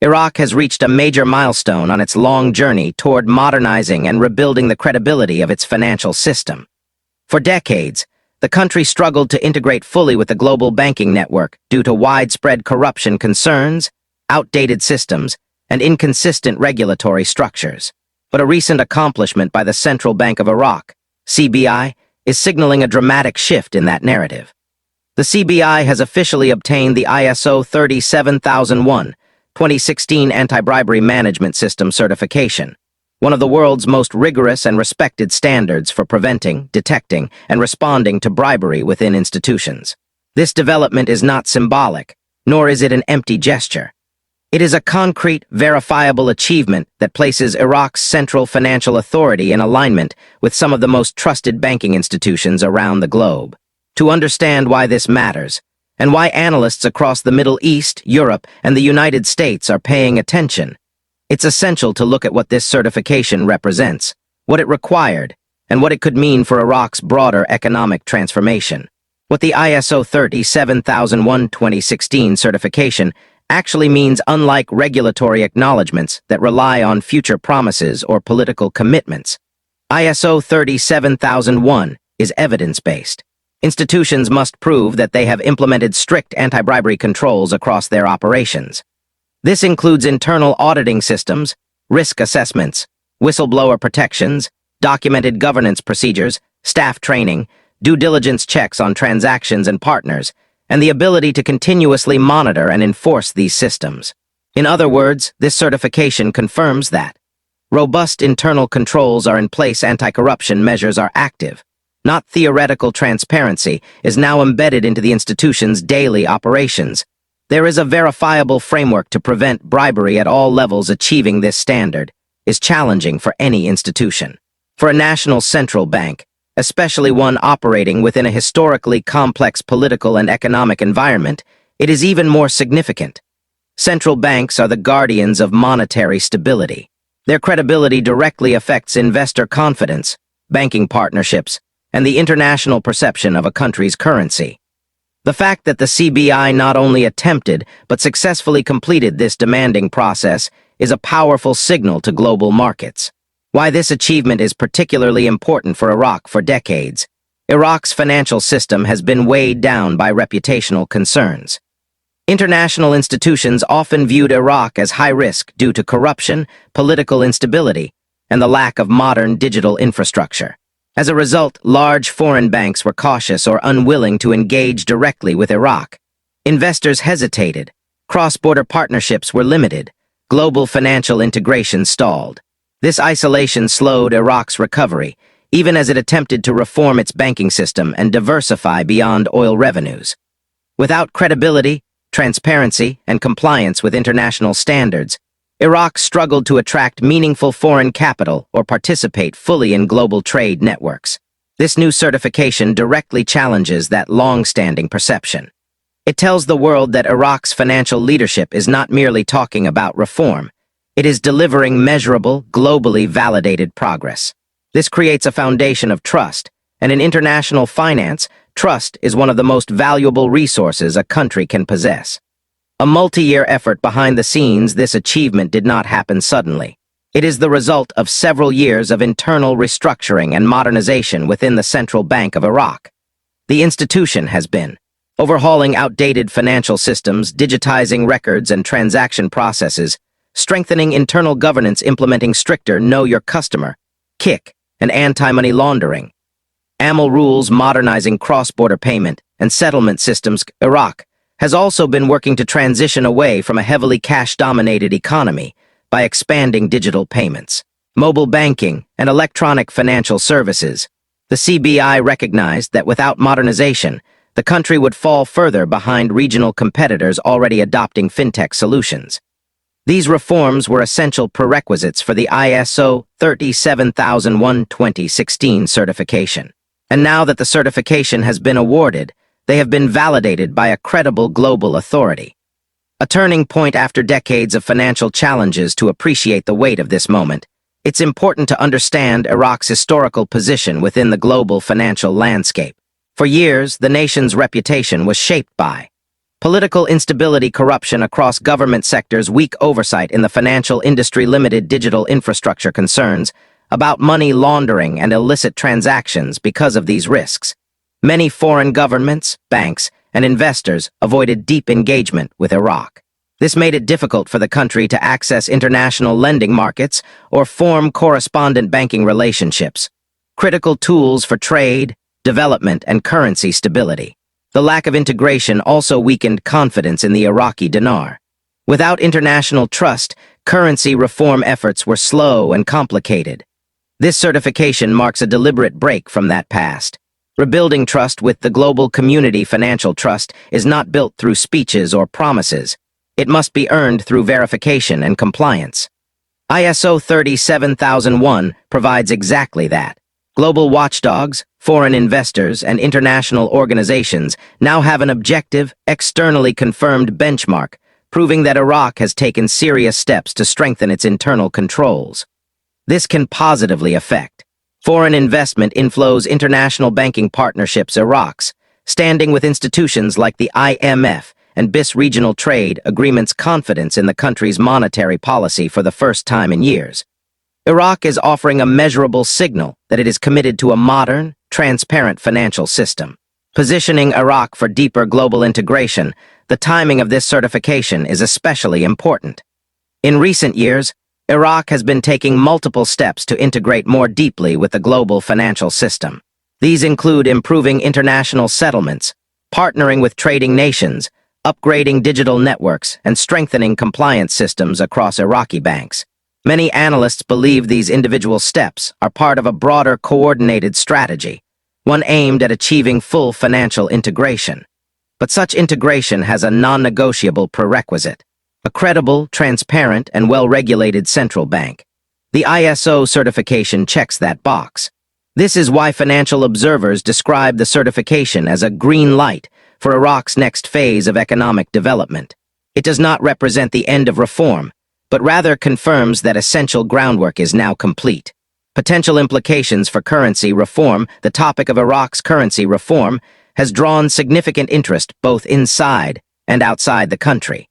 Iraq has reached a major milestone on its long journey toward modernizing and rebuilding the credibility of its financial system. For decades, the country struggled to integrate fully with the global banking network due to widespread corruption concerns, outdated systems, and inconsistent regulatory structures. But a recent accomplishment by the Central Bank of Iraq, CBI, is signaling a dramatic shift in that narrative. The CBI has officially obtained the ISO 37001 2016 Anti-Bribery Management System certification, one of the world's most rigorous and respected standards for preventing, detecting, and responding to bribery within institutions. This development is not symbolic, nor is it an empty gesture. It is a concrete, verifiable achievement that places Iraq's central financial authority in alignment with some of the most trusted banking institutions around the globe. To understand why this matters, and why analysts across the Middle East, Europe, and the United States are paying attention, it's essential to look at what this certification represents, what it required, and what it could mean for Iraq's broader economic transformation. What the ISO 37001 2016 certification actually means, unlike regulatory acknowledgments that rely on future promises or political commitments, ISO 37001 is evidence-based. Institutions must prove that they have implemented strict anti-bribery controls across their operations. This includes internal auditing systems, risk assessments, whistleblower protections, documented governance procedures, staff training, due diligence checks on transactions and partners, and the ability to continuously monitor and enforce these systems. In other words, this certification confirms that robust internal controls are in place, anti-corruption measures are active. Not theoretical transparency is now embedded into the institution's daily operations. There is a verifiable framework to prevent bribery at all levels. Achieving this standard is challenging for any institution. For a national central bank, especially one operating within a historically complex political and economic environment, it is even more significant. Central banks are the guardians of monetary stability. Their credibility directly affects investor confidence, banking partnerships, and the international perception of a country's currency. The fact that the CBI not only attempted but successfully completed this demanding process is a powerful signal to global markets. Why this achievement is particularly important for Iraq. For decades, Iraq's financial system has been weighed down by reputational concerns. International institutions often viewed Iraq as high risk due to corruption, political instability, and the lack of modern digital infrastructure. As a result, large foreign banks were cautious or unwilling to engage directly with Iraq. Investors hesitated, cross-border partnerships were limited, global financial integration stalled. This isolation slowed Iraq's recovery, even as it attempted to reform its banking system and diversify beyond oil revenues. Without credibility, transparency, and compliance with international standards, Iraq struggled to attract meaningful foreign capital or participate fully in global trade networks. This new certification directly challenges that long-standing perception. It tells the world that Iraq's financial leadership is not merely talking about reform. It is delivering measurable, globally validated progress. This creates a foundation of trust, and in international finance, trust is one of the most valuable resources a country can possess. A multi-year effort behind the scenes, this achievement did not happen suddenly. It is the result of several years of internal restructuring and modernization within the Central Bank of Iraq. The institution has been overhauling outdated financial systems, digitizing records and transaction processes, strengthening internal governance, implementing stricter Know Your Customer, KIC, and anti-money laundering, AML rules, modernizing cross-border payment and settlement systems. Iraq has also been working to transition away from a heavily cash-dominated economy by expanding digital payments, mobile banking, and electronic financial services. The CBI recognized that without modernization, the country would fall further behind regional competitors already adopting fintech solutions. These reforms were essential prerequisites for the ISO 37001 2016 certification. And now that the certification has been awarded, they have been validated by a credible global authority. A turning point after decades of financial challenges. To appreciate the weight of this moment, it's important to understand Iraq's historical position within the global financial landscape. For years, the nation's reputation was shaped by Political instability, corruption across government sectors, weak oversight in the financial industry, limited digital infrastructure, concerns about money laundering and illicit transactions. Because of these risks, many foreign governments, banks, and investors avoided deep engagement with Iraq. This made it difficult for the country to access international lending markets or form correspondent banking relationships, critical tools for trade, development, and currency stability. The lack of integration also weakened confidence in the Iraqi dinar. Without international trust, currency reform efforts were slow and complicated. This certification marks a deliberate break from that past. Rebuilding trust with the global community. Financial trust is not built through speeches or promises. It must be earned through verification and compliance. ISO 37001 provides exactly that. Global watchdogs, foreign investors, and international organizations now have an objective, externally confirmed benchmark, proving that Iraq has taken serious steps to strengthen its internal controls. This can positively affect foreign investment inflows, international banking partnerships. Iraq's standing with institutions like the IMF and BIS regional trade agreements confidence in the country's monetary policy for the first time in years. Iraq is offering a measurable signal that it is committed to a modern, transparent financial system. Positioning Iraq for deeper global integration, the timing of this certification is especially important. In recent years, Iraq has been taking multiple steps to integrate more deeply with the global financial system. These include improving international settlements, partnering with trading nations, upgrading digital networks, and strengthening compliance systems across Iraqi banks. Many analysts believe these individual steps are part of a broader coordinated strategy, one aimed at achieving full financial integration. But such integration has a non-negotiable prerequisite: a credible, transparent, and well-regulated central bank. The ISO certification checks that box. This is why financial observers describe the certification as a green light for Iraq's next phase of economic development. It does not represent the end of reform, but rather confirms that essential groundwork is now complete. Potential implications for currency reform. The topic of Iraq's currency reform has drawn significant interest both inside and outside the country.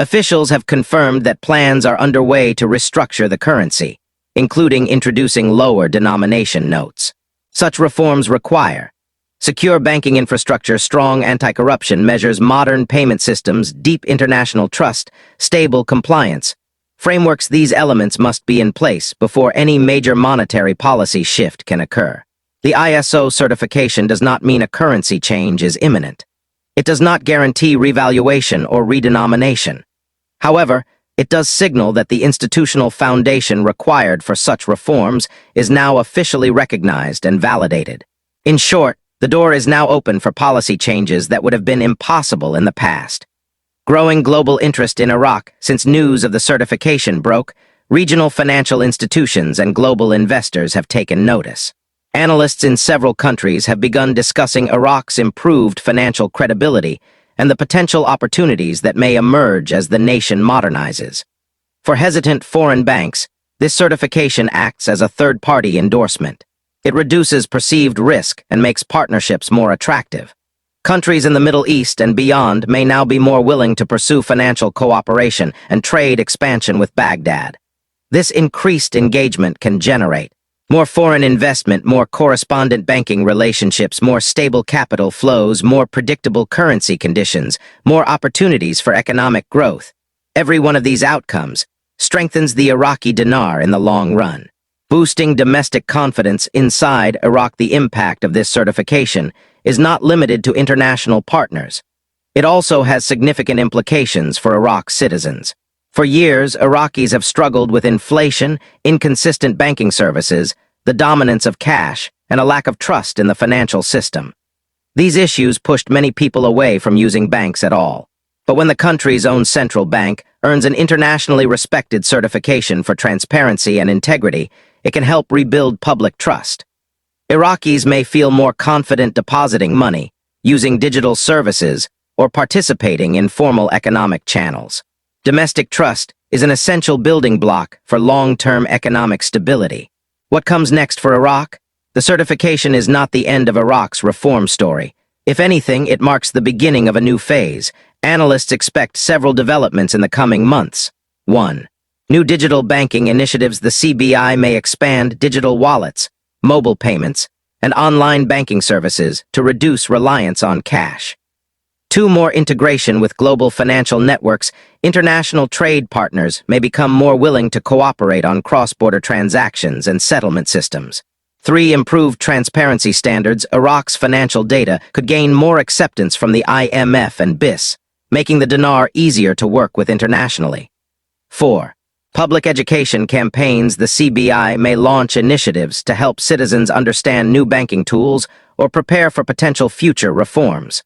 Officials have confirmed that plans are underway to restructure the currency, including introducing lower denomination notes. Such reforms require secure banking infrastructure, strong anti-corruption measures, modern payment systems, deep international trust, stable compliance frameworks. These elements must be in place before any major monetary policy shift can occur. The ISO certification does not mean a currency change is imminent. It does not guarantee revaluation or redenomination. However, it does signal that the institutional foundation required for such reforms is now officially recognized and validated. In short, the door is now open for policy changes that would have been impossible in the past. Growing global interest in Iraq. Since news of the certification broke, regional financial institutions and global investors have taken notice. Analysts in several countries have begun discussing Iraq's improved financial credibility and the potential opportunities that may emerge as the nation modernizes. For hesitant foreign banks, this certification acts as a third-party endorsement. It reduces perceived risk and makes partnerships more attractive. Countries in the Middle East and beyond may now be more willing to pursue financial cooperation and trade expansion with Baghdad. This increased engagement can generate more foreign investment, more correspondent banking relationships, more stable capital flows, more predictable currency conditions, more opportunities for economic growth. Every one of these outcomes strengthens the Iraqi dinar in the long run. Boosting domestic confidence inside Iraq. The impact of this certification is not limited to international partners. It also has significant implications for Iraq's citizens. For years, Iraqis have struggled with inflation, inconsistent banking services, the dominance of cash, and a lack of trust in the financial system. These issues pushed many people away from using banks at all. But when the country's own central bank earns an internationally respected certification for transparency and integrity, it can help rebuild public trust. Iraqis may feel more confident depositing money, using digital services, or participating in formal economic channels. Domestic trust is an essential building block for long-term economic stability. What comes next for Iraq? The certification is not the end of Iraq's reform story. If anything, it marks the beginning of a new phase. Analysts expect several developments in the coming months. 1. New digital banking initiatives. The CBI may expand digital wallets, mobile payments, and online banking services to reduce reliance on cash. 2. More integration with global financial networks. International trade partners may become more willing to cooperate on cross-border transactions and settlement systems. 3. Improved transparency standards. Iraq's financial data could gain more acceptance from the IMF and BIS, making the dinar easier to work with internationally. 4. Public education campaigns. The CBI may launch initiatives to help citizens understand new banking tools or prepare for potential future reforms.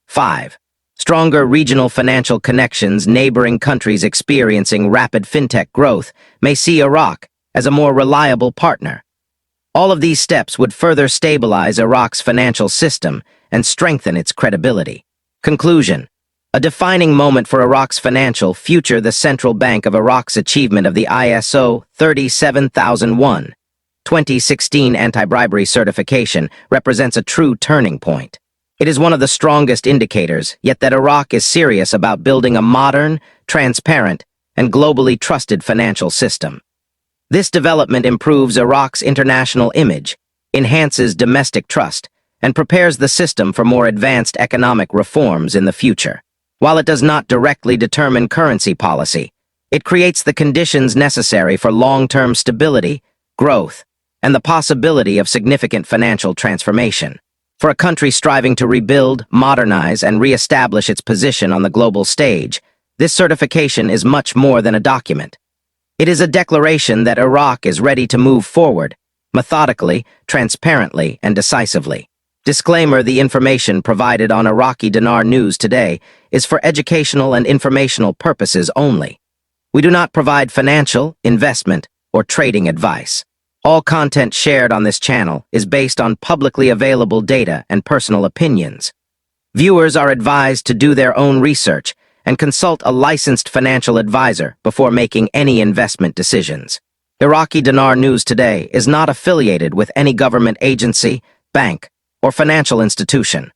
5. Stronger regional financial connections. Neighboring countries experiencing rapid fintech growth may see Iraq as a more reliable partner. All of these steps would further stabilize Iraq's financial system and strengthen its credibility. Conclusion. A defining moment for Iraq's financial future. The Central Bank of Iraq's achievement of the ISO 37001 2016 anti-bribery certification represents a true turning point. It is one of the strongest indicators, yet, that Iraq is serious about building a modern, transparent, and globally trusted financial system. This development improves Iraq's international image, enhances domestic trust, and prepares the system for more advanced economic reforms in the future. While it does not directly determine currency policy, it creates the conditions necessary for long-term stability, growth, and the possibility of significant financial transformation. For a country striving to rebuild, modernize, and re-establish its position on the global stage, this certification is much more than a document. It is a declaration that Iraq is ready to move forward, methodically, transparently, and decisively. Disclaimer: the information provided on Iraqi Dinar News Today is for educational and informational purposes only. We do not provide financial, investment, or trading advice. All content shared on this channel is based on publicly available data and personal opinions. Viewers are advised to do their own research and consult a licensed financial advisor before making any investment decisions. Iraqi Dinar News Today is not affiliated with any government agency, bank, or financial institution.